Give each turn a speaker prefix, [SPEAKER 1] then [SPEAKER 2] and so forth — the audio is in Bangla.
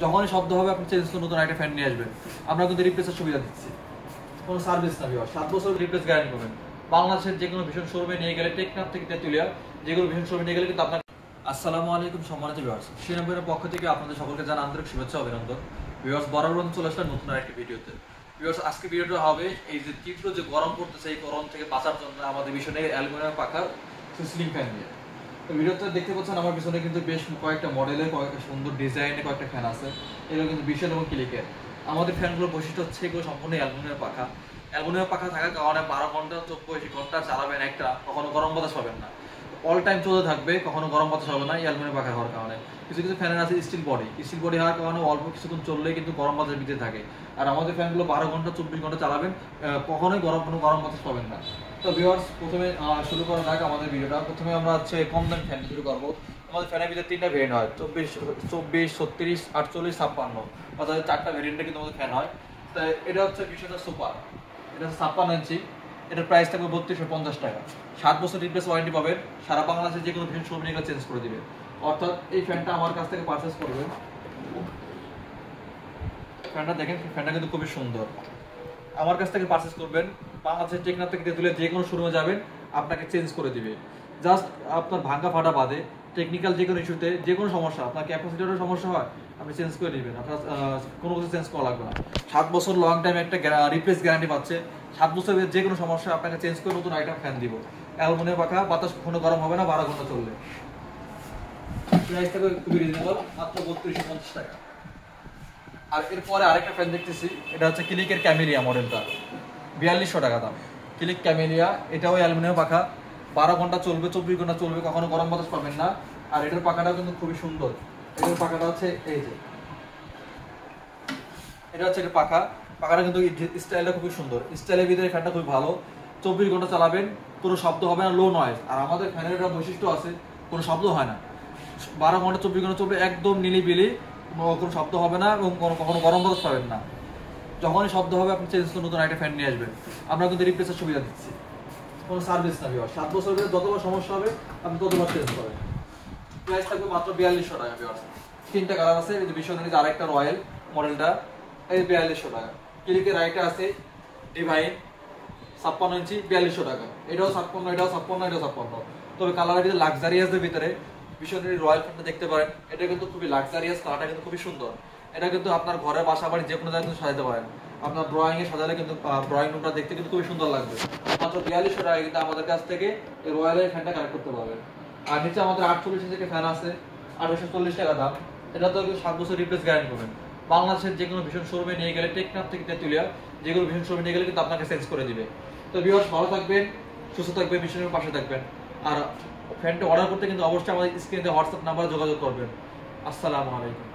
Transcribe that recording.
[SPEAKER 1] যখনই শব্দ হবে আপনি চেঞ্জ করে নতুন একটা ফ্যান নিয়ে আসবেন। আমরা কিন্তু রিপ্লেসের সুবিধা দিচ্ছি, কোনো সার্ভিস না ভিউয়ার, 7 বছর রিপ্লেস গ্যারান্টি পাবেন। বাংলাদেশের যে কোনো ভীষণ শোরুমে নিয়ে গেলে, টেকনাফ থেকে তেতুলিয়া যে কোনো ভীষণ শোরুমে নিয়ে গেলে কিন্তু আপনার। আসসালামু আলাইকুম সম্মানিত ভিউয়ার্স, সিনেমের পক্ষ থেকে আপনাদের সকলকে জানা আন্তরিক শুভেচ্ছা অভিনন্দন। ভিউয়ার্স, বরাবর চলে আসলাম নতুন আরেকটি ভিডিওতে। ভিউয়ার্স, আজকে ভিডিওটা হবে এই যে তীব্র যে গরম পড়তেছে, এই গরম থেকে বাঁচার জন্য আমাদের ভীষণ অ্যালুমিনিয়াম পাখার সিলিং ফ্যান নিয়ে। তো ভিডিওতে দেখতে পাচ্ছেন আমার পিছনে কিন্তু বেশ কয়েকটা মডেলের, কয়েকটা সুন্দর ডিজাইনের কয়েকটা ফ্যান আছে। এগুলো কিন্তু ভীষণ এবং ক্লিকের। আমাদের ফ্যানগুলোর বৈশিষ্ট্য হচ্ছে এগুলো সম্পূর্ণ অ্যালুমিনিয়াম পাখা। অ্যালুমিনিয়াম পাখা থাকার কারণে 12 ঘন্টা 24 ঘন্টা চালাবেন একটা, কখনো গরম বাতাস পাবেন না। অল টাইম চলতে থাকবে, কখনো গরম বাতাস হবে না এই অ্যালুমিনিয়াম পাখা হওয়ার কারণে। কিছু কিছু ফ্যানের আছে স্টিল বডি হওয়ার কারণে অল্প কিছুক্ষণ চললেই কিন্তু গরম বাতাস দিতে থাকে। আর আমাদের ফ্যানগুলো 12 ঘন্টা 24 ঘন্টা চালাবেন, কখনোই কোনো গরম বাতাস পাবেন না। তো ভিউয়ার্স, প্রথমে শুরু করা যাক আমাদের ভিডিওটা। প্রথমে আমরা হচ্ছে কম দামি ফ্যান শুরু করবো। আমাদের ফ্যানের ভিতরে 3টা ভেরিয়েন্ট হয়, 24, 36, 48, 56, অর্থাৎ 4টা ভেরিয়েন্টে কিন্তু আমাদের ফ্যান হয়। তো এটা হচ্ছে বিষয়টা সুপার, এটা হচ্ছে 56 ইঞ্চি। এটার প্রাইস থাকবে 3250 টাকা। 7 বছর রিপ্লেস ওয়ারেন্টি পাবেন। সারা বাংলাদেশে যে কোনো ভীষণ শোরুমে এগুলো চেঞ্জ করে দিবে। অর্থাৎ এই ফ্যানটা আমার কাছ থেকে পারচেস করবেন, ফ্যানটা দেখেন, ফ্যানটা কিন্তু খুবই সুন্দর। আমার কাছ থেকে পারচেস করবেন, বাংলাদেশের টেকনাফ থেকে তেতুলিয়া যে কোনো শোরুমে যাবেন, আপনাকে চেঞ্জ করে দিবে। জাস্ট আপনার ভাঙা ফাটা বাদে টেকনিক্যাল যে কোনো ইস্যুতে, যে কোনো সমস্যা, আপনার ক্যাপাসিটরের সমস্যা হয়, আপনি চেঞ্জ করে নেবেন। আপনার কোনো কিছু চেঞ্জ করা লাগবে না। 7 বছর লং টাইম একটা রিপ্লেস গ্যারান্টি পাচ্ছে। 7 বছরের যে কোনো সমস্যা আপনাকে চেঞ্জ করে নতুন আইটেম ফ্যান দিব। অ্যালুমিনিয়াম পাখা, বাতাস কখনো গরম হবে না, 12 ঘন্টা চলবে। প্রাইস থাকবে খুবই রিজনেবল, মাত্র 3250 টাকা। আর এরপরে আরেকটা ফ্যান দেখতেছি, এটা হচ্ছে ক্লিকের ক্যামেলিয়া মডেলটা, 4200 টাকা দাম। ক্লিক ক্যামেলিয়া, এটাও অ্যালুমিনিয়াম পাখা, 12 ঘন্টা চলবে, 24 ঘন্টা চলবে, কখনো গরম বাতাস পাবেন না। আর এটার পাখাটাও কিন্তু খুবই সুন্দর। এটার পাখাটা হচ্ছে এই যে, এটা হচ্ছে এটা পাখাটা কিন্তু স্টাইলটা খুবই সুন্দর। স্টাইলের ভিতরে ফ্যানটা খুবই ভালো, 24 ঘন্টা চালাবেন, কোনো শব্দ হবে না, লো নয়েজ। আর আমাদের ফ্যানের একটা বৈশিষ্ট্য আছে, কোনো শব্দ হয় না। 12 ঘন্টা 24 ঘন্টা চলবে, একদম নিলিবিলি, কোনো শব্দ হবে না এবং কখনো গরম বাতাস পাবেন না। যখনই শব্দ হবে আপনি চেঞ্জ করে নতুন একটা ফ্যান নিয়ে আসবেন। আমরা কিন্তু রিপ্লেসের সুবিধা দিচ্ছি, কোনো সার্ভিস না ভিউয়ার। 7 বছর ধরে যতবার সমস্যা হবে আপনি ততবার চেঞ্জ করবেন। প্রাইস থাকবে মাত্র 4200 টাকা ভিউয়ার। 3টা কালার আছে, এই যে ভীষণের আরেকটা রয়্যাল মডেলটা, এই 4200 টাকা। ক্লিকের আরেকটা আছে ডিভাইন, 56 ইঞ্চি, 4200 টাকা। এটাও 56, এটাও 56, এটাও 56। তবে কালারের ভিতরে লাক্সারিয়াসের ভিতরে ভীষণের রয়্যাল ফ্যানটা দেখতে পারেন। এটা কিন্তু খুবই লাক্সারিয়াস, কালারটা কিন্তু খুবই সুন্দর। এটা কিন্তু আপনার ঘরে, বাসা বাড়ি যে কোনো জায়গায় কিন্তু সাজাতে পারেন। আপনার ড্রয়িং এ সাজালে কিন্তু ড্রয়িং রুমটা দেখতে কিন্তু খুবই সুন্দর লাগবে। মাত্র 4200 টাকা কিন্তু আমাদের কাছ থেকে এই রয়্যালের ফ্যানটা কালেক্ট করতে পারবেন। আর নিচে আমাদের 48 ইঞ্চি ফ্যান আছে, 840 টাকা দাম। এটা তো 7 বছর রিপ্লেস গ্যারান্টি পাবেন। বাংলাদেশের যে কোনো ভীষণ শোরুমে নিয়ে গেলে, টেকনাফ থেকে তেতুলিয়া যে কোনো ভীষণ শোরুমে নিয়ে গেলে কিন্তু আপনাকে চেঞ্জ করে দিবে। তো ভিউয়ার্স, ভালো থাকবেন, সুস্থ থাকবেন, ভীষণের পাশে থাকবেন। আর ফ্যানটা অর্ডার করতে কিন্তু অবশ্যই আমাদের স্ক্রিনে হোয়াটসঅ্যাপ নাম্বারে যোগাযোগ করবেন। আসসালামু আলাইকুম।